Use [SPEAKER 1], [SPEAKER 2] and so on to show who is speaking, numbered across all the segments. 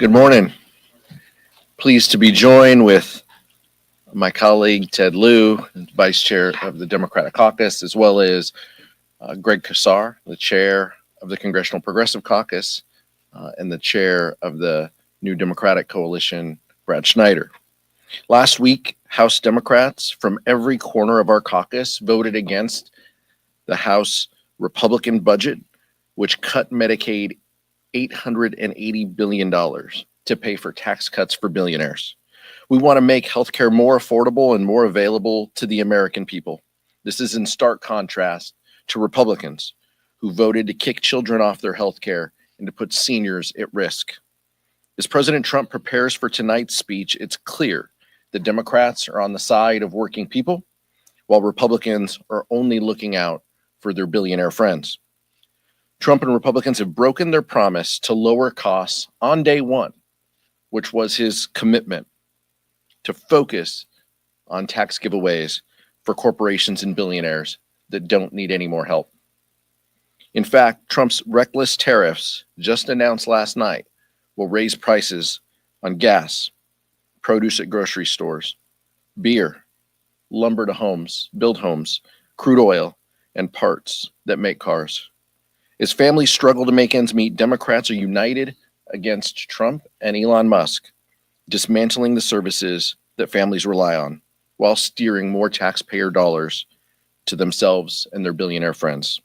[SPEAKER 1] Good morning. Pleased to be joined with my colleague Ted Lieu, Vice Chair of the Democratic Caucus, as well as Greg Casar, the Chair of the Congressional Progressive Caucus, and the Chair of the New Democratic Coalition, Brad Schneider. Last week, House Democrats from every corner of our caucus voted against the House Republican budget, which cut Medicaid $880 billion to pay for tax cuts for billionaires. We want to make healthcare more affordable and more available to the American people. This is in stark contrast to Republicans who voted to kick children off their healthcare and to put seniors at risk. As President Trump prepares for tonight's speech, it's clear the Democrats are on the side of working people, while Republicans are only looking out for their billionaire friends. Trump and Republicans have broken their promise to lower costs on day one, which was his commitment to focus on tax giveaways for corporations and billionaires that don't need any more help. In fact, Trump's reckless tariffs just announced last night will raise prices on gas, produce at grocery stores, beer, lumber to homes, build homes, crude oil, and parts that make cars. As families struggle to make ends meet, Democrats are united against Trump and Elon Musk, dismantling the services that families rely on while steering more taxpayer dollars to themselves and their billionaire friends.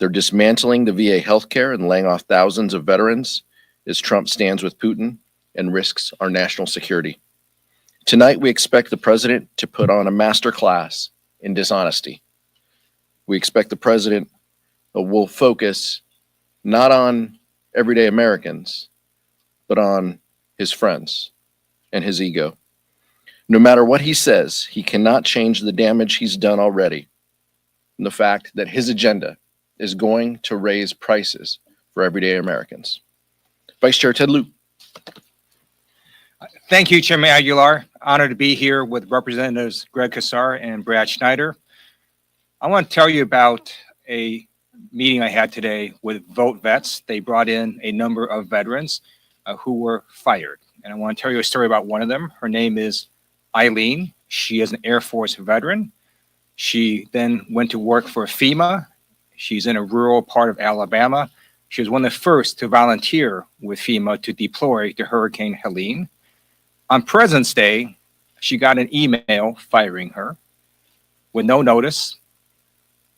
[SPEAKER 1] They're dismantling the VA healthcare and laying off thousands of veterans as Trump stands with Putin and risks our national security. Tonight, we expect the president to put on a master class in dishonesty. We expect the president will focus not on everyday Americans, but on his friends and his ego. No matter what he says, he cannot change the damage he's done already, and the fact that his agenda is going to raise prices for everyday Americans. Vice Chair Ted Lieu.
[SPEAKER 2] Thank you, Chairman Aguilar. Honored to be here with Representatives Greg Casar and Brad Schneider. I want to tell you about a meeting I had today with Vote Vets. They brought in a number of veterans who were fired. And I want to tell you a story about one of them. Her name is Eileen. She is an Air Force veteran. She then went to work for FEMA. She's in a rural part of Alabama. She was one of the first to volunteer with FEMA to deploy to Hurricane Helene. On President's Day, she got an email firing her with no notice,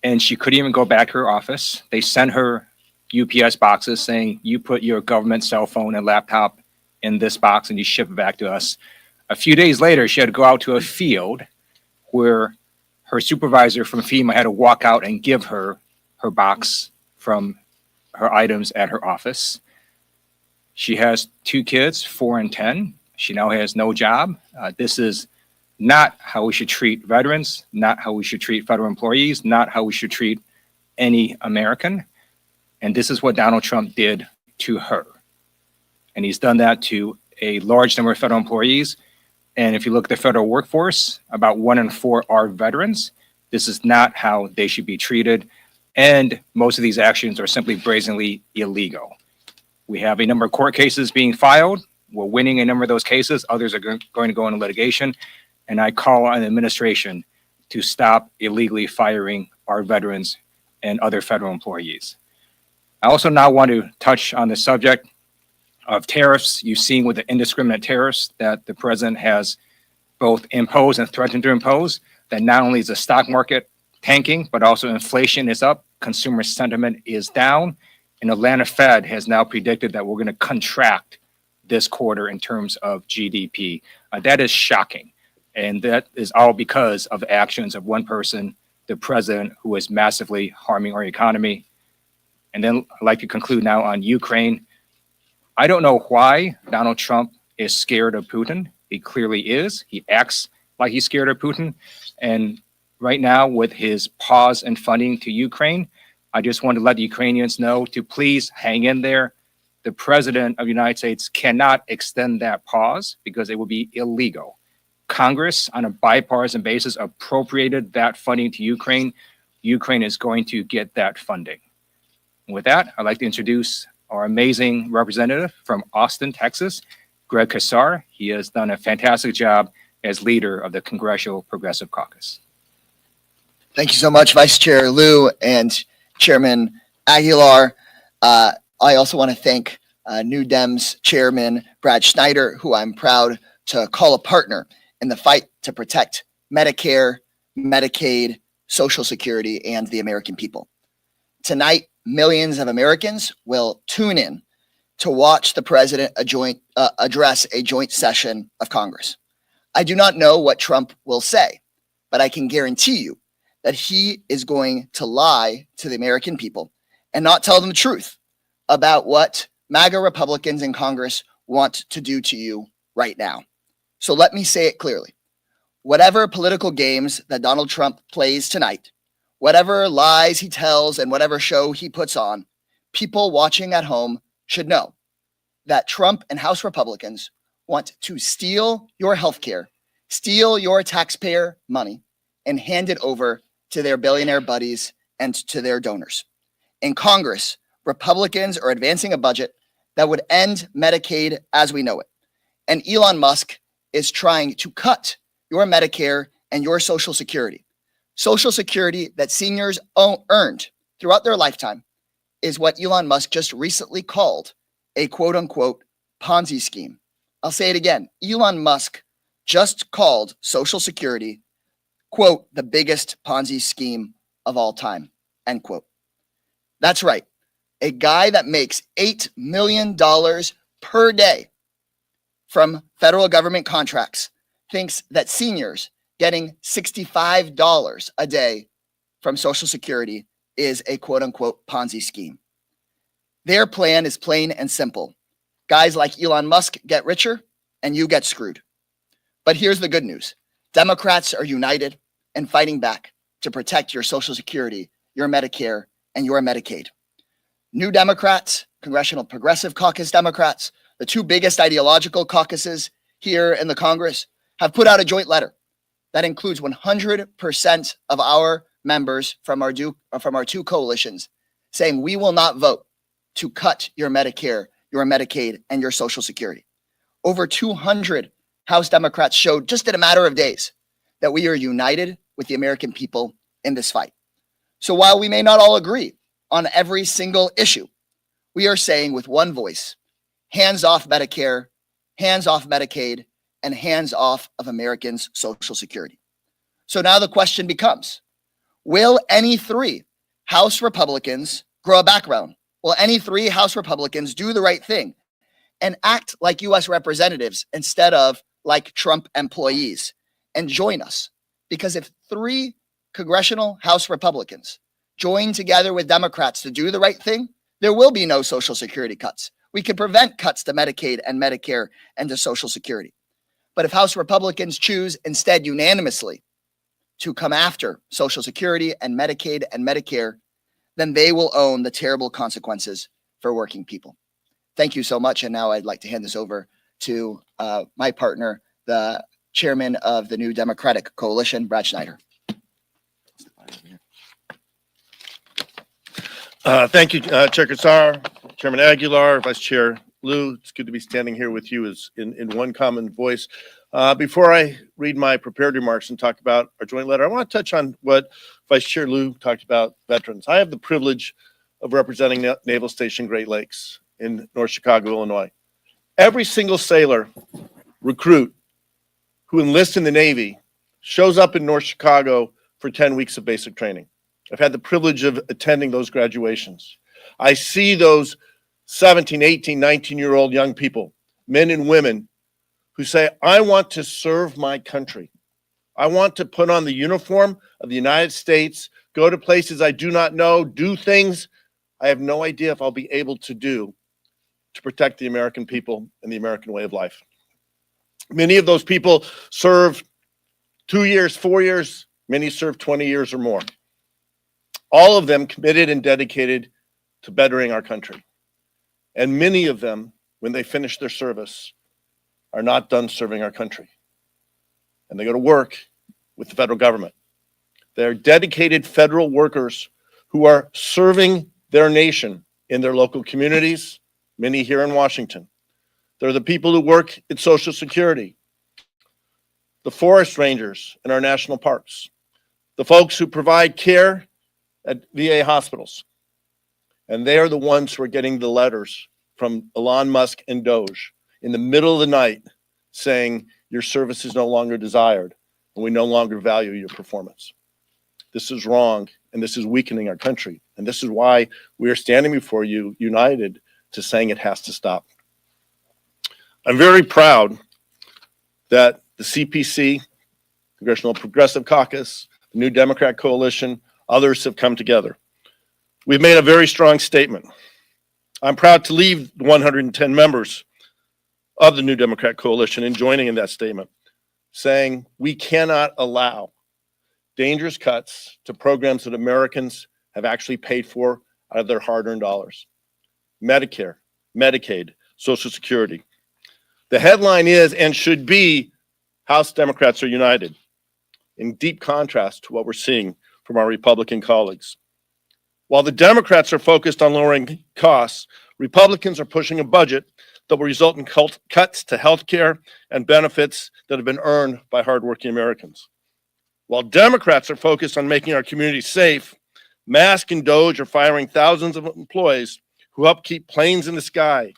[SPEAKER 2] and she couldn't even go back to her office. They sent her UPS boxes saying, you put your government cell phone and laptop in this box and you ship it back to us. A few days later, she had to go out to a field where her supervisor from FEMA had to walk out and give her her box from her items at her office. She has 2 kids, 4 and 10. She now has no job. This is not how we should treat veterans, not how we should treat federal employees, not how we should treat any American. And this is what Donald Trump did to her. And he's done that to a large number of federal employees. And if you look at the federal workforce, about 1 in 4 are veterans. This is not how they should be treated. And most of these actions are simply brazenly illegal. We have a number of court cases being filed. We're winning a number of those cases. Others are going to go into litigation. And I call on the administration to stop illegally firing our veterans and other federal employees. I also now want to touch on the subject of tariffs. You've seen with the indiscriminate tariffs that the president has both imposed and threatened to impose, that not only is the stock market tanking, but also inflation is up, consumer sentiment is down, and Atlanta Fed has now predicted that we're going to contract this quarter in terms of GDP. That is shocking. And that is all because of actions of one person, the president, who is massively harming our economy. And then I'd like to conclude now on Ukraine. I don't know why Donald Trump is scared of Putin. He clearly is. He acts like he's scared of Putin. And right now, with his pause in funding to Ukraine, I just want to let the Ukrainians know to please hang in there. The president of the United States cannot extend that pause because it would be illegal. Congress, on a bipartisan basis, appropriated that funding to Ukraine. Ukraine is going to get that funding. And with that, I'd like to introduce our amazing representative from Austin, Texas, Greg Casar. He has done a fantastic job as leader of the Congressional Progressive Caucus.
[SPEAKER 3] Thank you so much, Vice Chair Lieu and Chairman Aguilar. I also want to thank New Dems Chairman Brad Schneider, who I'm proud to call a partner in the fight to protect Medicare, Medicaid, Social Security, and the American people. Tonight, millions of Americans will tune in to watch the president address a joint session of Congress. I do not know what Trump will say, but I can guarantee you that he is going to lie to the American people and not tell them the truth about what MAGA Republicans in Congress want to do to you right now. So let me say it clearly. Whatever political games that Donald Trump plays tonight, whatever lies he tells and whatever show he puts on, people watching at home should know that Trump and House Republicans want to steal your health care, steal your taxpayer money, and hand it over to their billionaire buddies and to their donors. In Congress, Republicans are advancing a budget that would end Medicaid as we know it. And Elon Musk is trying to cut your Medicare and your Social Security. Social Security that seniors earned throughout their lifetime is what Elon Musk just recently called a quote unquote Ponzi scheme. I'll say it again. Elon Musk just called Social Security, quote, the biggest Ponzi scheme of all time, end quote. That's right. A guy that makes $8 million per day from federal government contracts thinks that seniors getting $65 a day from Social Security is a quote unquote Ponzi scheme. Their plan is plain and simple. Guys like Elon Musk get richer and you get screwed. But here's the good news. Democrats are united and fighting back to protect your Social Security, your Medicare, and your Medicaid. New Democrats, Congressional Progressive Caucus Democrats, the two biggest ideological caucuses here in the Congress, have put out a joint letter that includes 100% of our members from our two coalitions saying we will not vote to cut your Medicare, your Medicaid, and your Social Security. Over 200 House Democrats showed just in a matter of days that we are united with the American people in this fight. So while we may not all agree on every single issue, we are saying with one voice, hands off Medicare, hands off Medicaid, and hands off of Americans' Social Security. So now the question becomes, will any three House Republicans grow a background? Will any three House Republicans do the right thing and act like U.S. representatives instead of like Trump employees and join us? Because if three congressional House Republicans join together with Democrats to do the right thing, there will be no Social Security cuts. We can prevent cuts to Medicaid and Medicare and to Social Security. But if House Republicans choose instead unanimously to come after Social Security and Medicaid and Medicare, then they will own the terrible consequences for working people. Thank you so much. And now I'd like to hand this over to my partner, the chairman of the New Democratic Coalition, Brad Schneider.
[SPEAKER 4] Thank you, Chair Casar, Chairman Aguilar, Vice Chair Lieu. It's good to be standing here with you as in one common voice. Before I read my prepared remarks and talk about our joint letter, I want to touch on what Vice Chair Lieu talked about veterans. I have the privilege of representing Naval Station Great Lakes in North Chicago, Illinois. Every single sailor, recruit who enlists in the Navy shows up in North Chicago for 10 weeks of basic training. I've had the privilege of attending those graduations. I see those 17, 18, 19-year-old young people, men and women, who say, I want to serve my country. I want to put on the uniform of the United States, go to places I do not know, do things I have no idea if I'll be able to do to protect the American people and the American way of life. Many of those people serve 2 years, 4 years, many serve 20 years or more. All of them committed and dedicated to bettering our country. And many of them, when they finish their service, are not done serving our country. And they go to work with the federal government. They're dedicated federal workers who are serving their nation in their local communities, many here in Washington. They're the people who work at Social Security, the forest rangers in our national parks, the folks who provide care at VA hospitals. And they are the ones who are getting the letters from Elon Musk and Doge in the middle of the night saying your service is no longer desired and we no longer value your performance. This is wrong, and this is weakening our country. And this is why we are standing before you united to saying it has to stop. I'm very proud that the CPC, Congressional Progressive Caucus, the New Democrat Coalition, others have come together. We've made a very strong statement. I'm proud to lead the 110 members of the New Democrat Coalition in joining in that statement, saying we cannot allow dangerous cuts to programs that Americans have actually paid for out of their hard-earned dollars. Medicare, Medicaid, Social Security. The headline is and should be House Democrats are united, in deep contrast to what we're seeing from our Republican colleagues. While the Democrats are focused on lowering costs, Republicans are pushing a budget that will result in cuts to health care and benefits that have been earned by hardworking Americans. While Democrats are focused on making our communities safe, Musk and Doge are firing thousands of employees who help keep planes in the sky,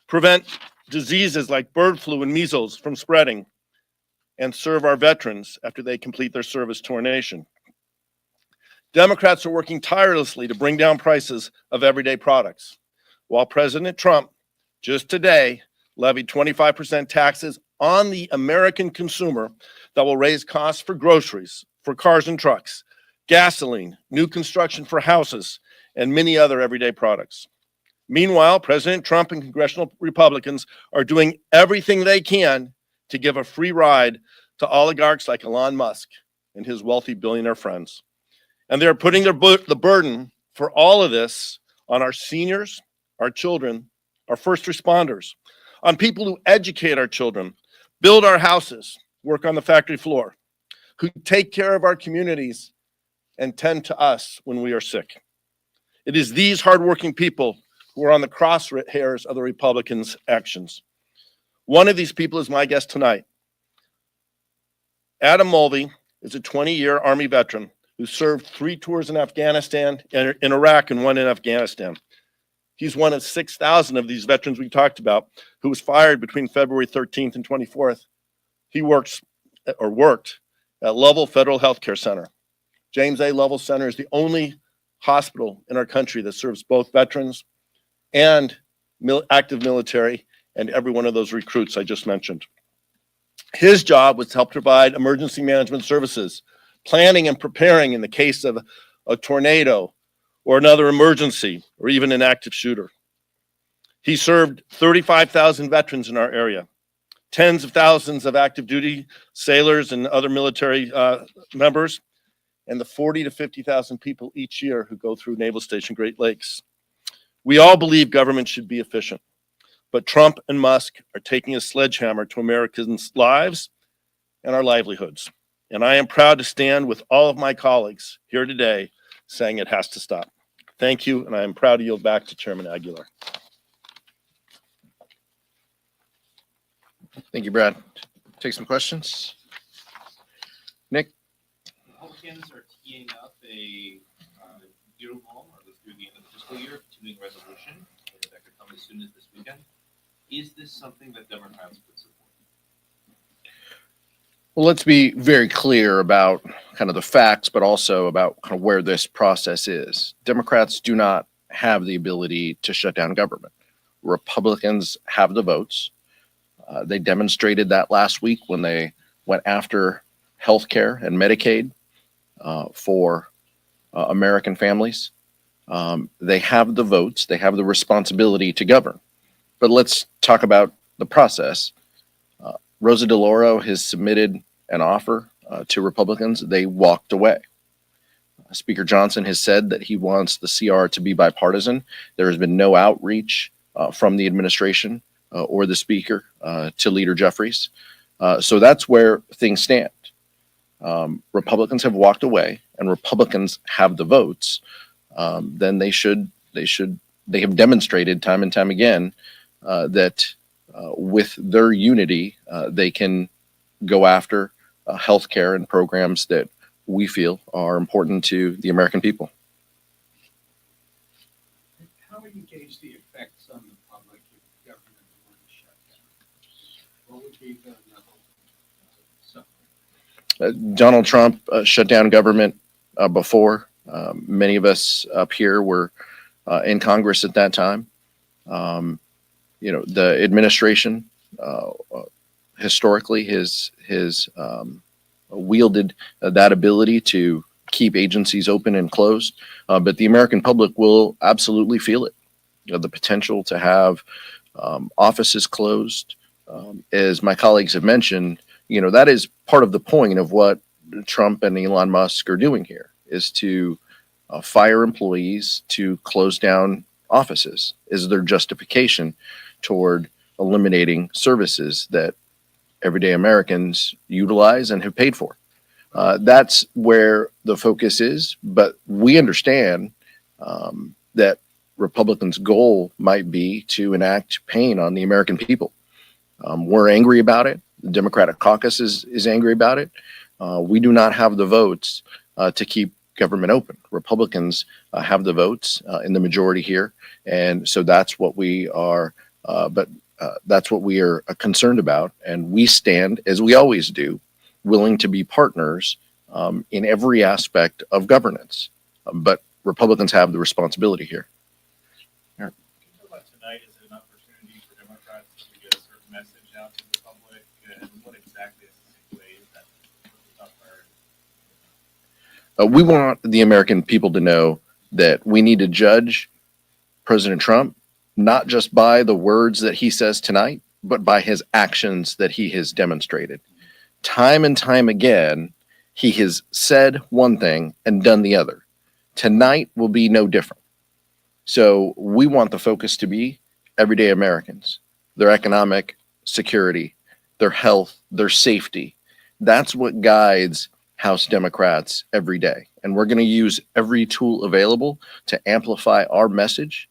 [SPEAKER 4] prevent diseases like bird flu and measles from spreading, and serve our veterans after they complete their service to our nation. Democrats are working tirelessly to bring down prices of everyday products, while President Trump just today levied 25% taxes on the American consumer that will raise costs for groceries, for cars and trucks, gasoline, new construction for houses, and many other everyday products. Meanwhile, President Trump and congressional Republicans are doing everything they can to give a free ride to oligarchs like Elon Musk and his wealthy billionaire friends. And they're putting the burden for all of this on our seniors, our children, our first responders, on people who educate our children, build our houses, work on the factory floor, who take care of our communities and tend to us when we are sick. It is these hardworking people who are on the crosshairs of the Republicans' actions. One of these people is my guest tonight. Adam Mulvey is a 20-year Army veteran who served 3 tours in Afghanistan, in Iraq, and 1 in Afghanistan. He's one of 6,000 of these veterans we talked about who was fired between February 13th and 24th. He worked at Lovell Federal Health Care Center. James A. Lovell Center is the only hospital in our country that serves both veterans and active military and every one of those recruits I just mentioned. His job was to help provide emergency management services, planning and preparing in the case of a tornado or another emergency or even an active shooter. He served 35,000 veterans in our area, tens of thousands of active duty sailors and other military members, and the 40 to 50,000 people each year who go through Naval Station Great Lakes. We all believe government should be efficient, but Trump and Musk are taking a sledgehammer to Americans' lives and our livelihoods. And I am proud to stand with all of my colleagues here today saying it has to stop. Thank you, and I am proud to yield back to Chairman Aguilar.
[SPEAKER 1] Thank you, Brad. Take some questions. Nick?
[SPEAKER 5] Republicans are teeing up a year long, or through the end of the fiscal year, continuing resolution that could come as soon as this weekend. Is this something that Democrats would support?
[SPEAKER 1] Well, let's be very clear about kind of the facts, but also about kind of where this process is. Democrats do not have the ability to shut down government. Republicans have the votes. They demonstrated that last week when they went after health care and Medicaid for American families. They have the votes. They have the responsibility to govern. But let's talk about the process. Rosa DeLauro has submitted an offer to Republicans. They walked away. Speaker Johnson has said that he wants the CR to be bipartisan. There has been no outreach from the administration or the speaker to Leader Jeffries. So that's where things stand. Republicans have walked away and Republicans have the votes. Then they should they have demonstrated time and time again that with their unity, they can go after healthcare and programs that we feel are important to the American people.
[SPEAKER 6] How would you gauge the effects on the public if government were to shut down? What would be the level of suffering?
[SPEAKER 1] Donald Trump shut down government before. Many of us up here were in Congress at that time. The administration historically has wielded that ability to keep agencies open and closed, but the American public will absolutely feel it. The potential to have offices closed, as my colleagues have mentioned, that is part of the point of what Trump and Elon Musk are doing here, is to fire employees, to close down offices, is their justification toward eliminating services that everyday Americans utilize and have paid for. That's where the focus is, but we understand that Republicans' goal might be to enact pain on the American people. We're angry about it. The Democratic Caucus is angry about it. We do not have the votes to keep government open. Republicans have the votes in the majority here, and so that's what we are. That's what we are concerned about, and we stand, as we always do, willing to be partners in every aspect of governance. But Republicans have the responsibility here.
[SPEAKER 5] Can you talk about tonight as an opportunity for Democrats to get a certain message out to the public, and what exactly is the way that the top priority?
[SPEAKER 1] We want the American people to know that we need to judge President Trump not just by the words that he says tonight, but by his actions that he has demonstrated. Time and time again, he has said one thing and done the other. Tonight will be no different. So we want the focus to be everyday Americans, their economic security, their health, their safety. That's what guides House Democrats every day. And we're going to use every tool available to amplify our message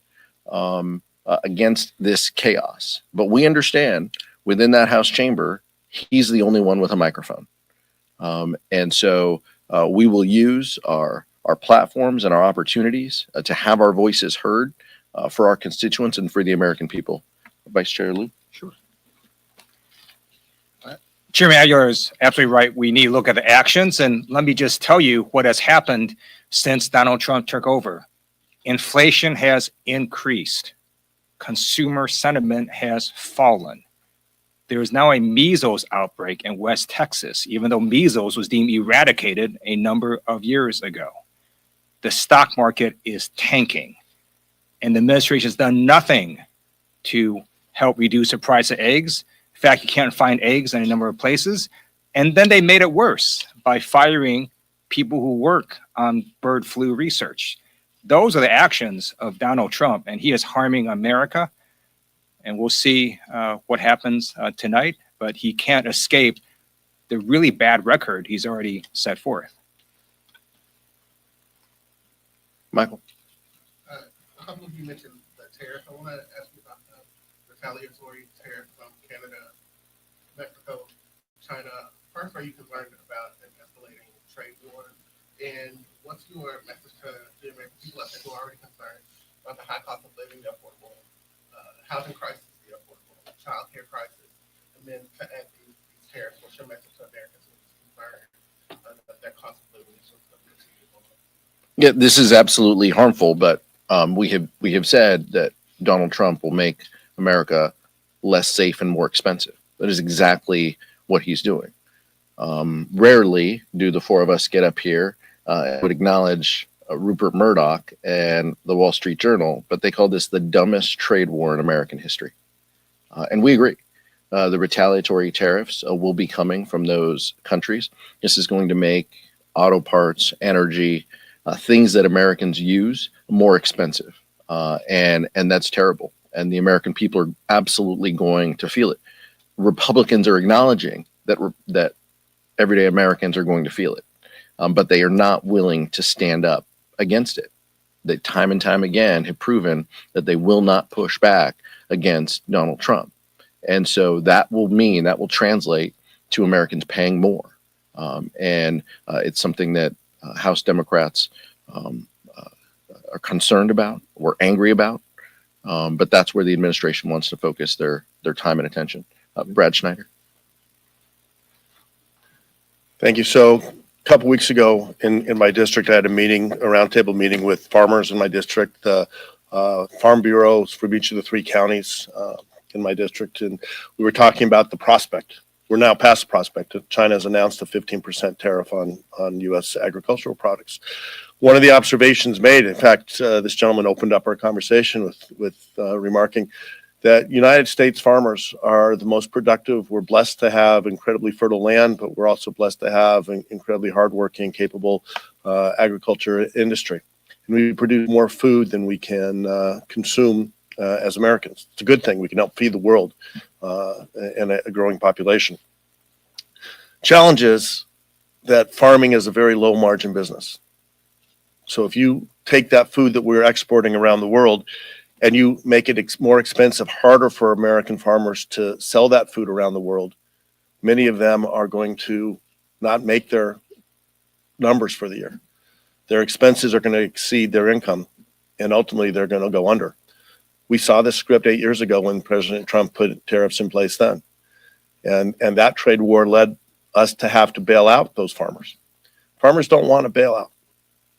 [SPEAKER 1] against this chaos. But we understand within that House chamber, he's the only one with a microphone. And so we will use our platforms and our opportunities to have our voices heard for our constituents and for the American people. Vice Chair Lieu.
[SPEAKER 2] Sure. Chairman Aguilar is absolutely right. We need to look at the actions, and let me just tell you what has happened since Donald Trump took over. Inflation has increased. Consumer sentiment has fallen. There is now a measles outbreak in West Texas, even though measles was deemed eradicated a number of years ago. The stock market is tanking, and the administration has done nothing to help reduce the price of eggs. In fact, you can't find eggs in a number of places. And then they made it worse by firing people who work on bird flu research. Those are the actions of Donald Trump, and he is harming America. And we'll see what happens tonight, but he can't escape the really bad record he's already set forth.
[SPEAKER 1] Michael.
[SPEAKER 7] A couple of you mentioned the tariff. I want to ask you about the retaliatory tariff from Canada, Mexico, China. First, are you concerned about an escalating trade war? And what's your message to the American people out there who are already concerned about the high cost of living, the affordable housing crisis, the affordable child care crisis, and then to add these tariffs? What's your message to Americans who are concerned that their cost of living is just going to continue to go up?
[SPEAKER 1] Yeah, this is absolutely harmful, but we have said that Donald Trump will make America less safe and more expensive. That is exactly what he's doing. Rarely do the four of us get up here and would acknowledge Rupert Murdoch and the Wall Street Journal, but they call this the dumbest trade war in American history. And we agree. The retaliatory tariffs will be coming from those countries. This is going to make auto parts, energy, things that Americans use more expensive. And that's terrible. And the American people are absolutely going to feel it. Republicans are acknowledging that everyday Americans are going to feel it, but they are not willing to stand up against it. that time and time again have proven that they will not push back against Donald Trump. And so that will translate to Americans paying more. And it's something that House Democrats are concerned about, or angry about. But that's where the administration wants to focus their time and attention. Brad Schneider.
[SPEAKER 4] Thank you. So a couple weeks ago in my district, I had a roundtable meeting with farmers in my district, farm bureaus from each of the 3 counties in my district. And we were talking about the prospect. We're now past the prospect. China has announced a 15% tariff on U.S. agricultural products. One of the observations made, in fact, this gentleman opened up our conversation with remarking that United States farmers are the most productive. We're blessed to have incredibly fertile land, but we're also blessed to have an incredibly hardworking, capable agriculture industry. And we produce more food than we can consume as Americans. It's a good thing. We can help feed the world and a growing population. Challenge is that farming is a very low margin business. So if you take that food that we're exporting around the world and you make it more expensive, harder for American farmers to sell that food around the world, many of them are going to not make their numbers for the year. Their expenses are going to exceed their income, and ultimately they're going to go under. We saw this script 8 years ago when President Trump put tariffs in place then. And that trade war led us to have to bail out those farmers. Farmers don't want to bail out.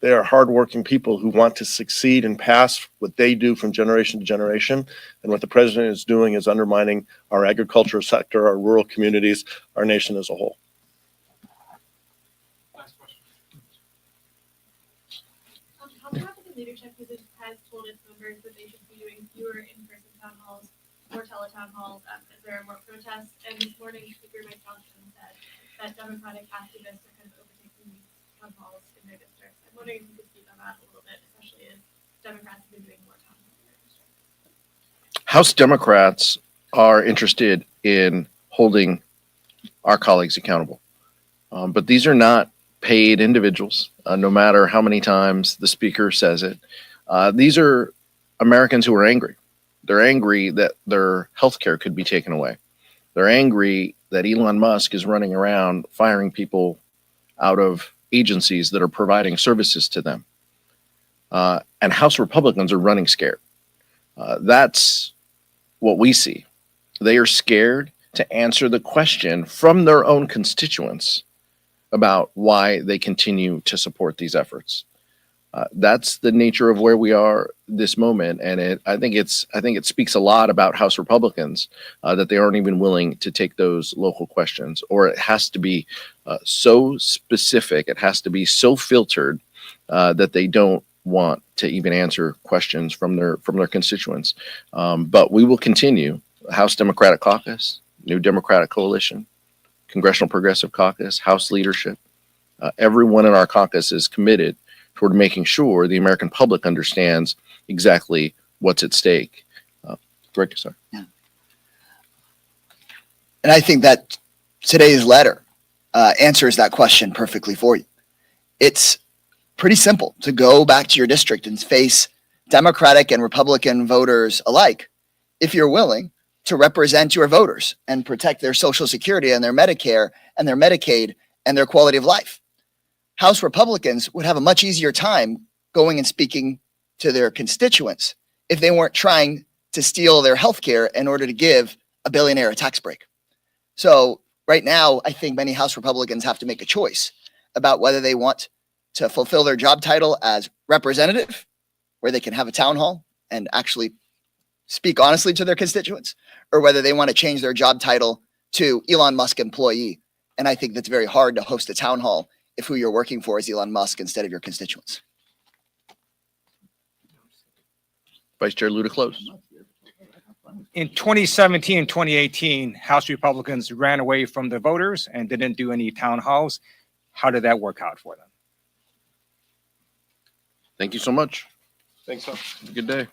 [SPEAKER 4] They are hardworking people who want to succeed and pass what they do from generation to generation. And what the president is doing is undermining our agriculture sector, our rural communities, our nation as a whole.
[SPEAKER 6] Last question.
[SPEAKER 8] House Republican leadership has told its members that they should be doing fewer in-person town halls, more teletown halls, as there are more protests. And this morning, Speaker Mike Johnson said that Democratic activists are kind of overtaking these town halls in their districts. I'm wondering if you could speak on that a little bit, especially as Democrats have been doing more town halls in their districts.
[SPEAKER 1] House Democrats are interested in holding our colleagues accountable. But these are not paid individuals, no matter how many times the speaker says it. These are Americans who are angry. They're angry that their health care could be taken away. They're angry that Elon Musk is running around firing people out of agencies that are providing services to them. And House Republicans are running scared. That's what we see. They are scared to answer the question from their own constituents about why they continue to support these efforts. That's the nature of where we are this moment, and I think it speaks a lot about House Republicans that they aren't even willing to take those local questions, or it has to be so specific, it has to be so filtered that they don't want to even answer questions from their constituents. But we will continue. House Democratic Caucus, New Democratic Coalition, Congressional Progressive Caucus, House leadership, everyone in our caucus is committed toward making sure the American public understands exactly what's at stake. Greg Caucus.
[SPEAKER 3] Yeah. And I think that today's letter answers that question perfectly for you. It's pretty simple to go back to your district and face Democratic and Republican voters alike if you're willing to represent your voters and protect their Social Security and their Medicare and their Medicaid and their quality of life. House Republicans would have a much easier time going and speaking to their constituents if they weren't trying to steal their health care in order to give a billionaire a tax break. So right now, I think many House Republicans have to make a choice about whether they want to fulfill their job title as representative, where they can have a town hall and actually speak honestly to their constituents, or whether they want to change their job title to Elon Musk employee. And I think that's very hard to host a town hall if who you're working for is Elon Musk instead of your constituents.
[SPEAKER 1] Vice Chair Lieu to close.
[SPEAKER 2] In 2017 and 2018, House Republicans ran away from the voters and didn't do any town halls. How did that work out for them?
[SPEAKER 1] Thank you so much.
[SPEAKER 4] Thanks, sir.
[SPEAKER 1] Have a good day.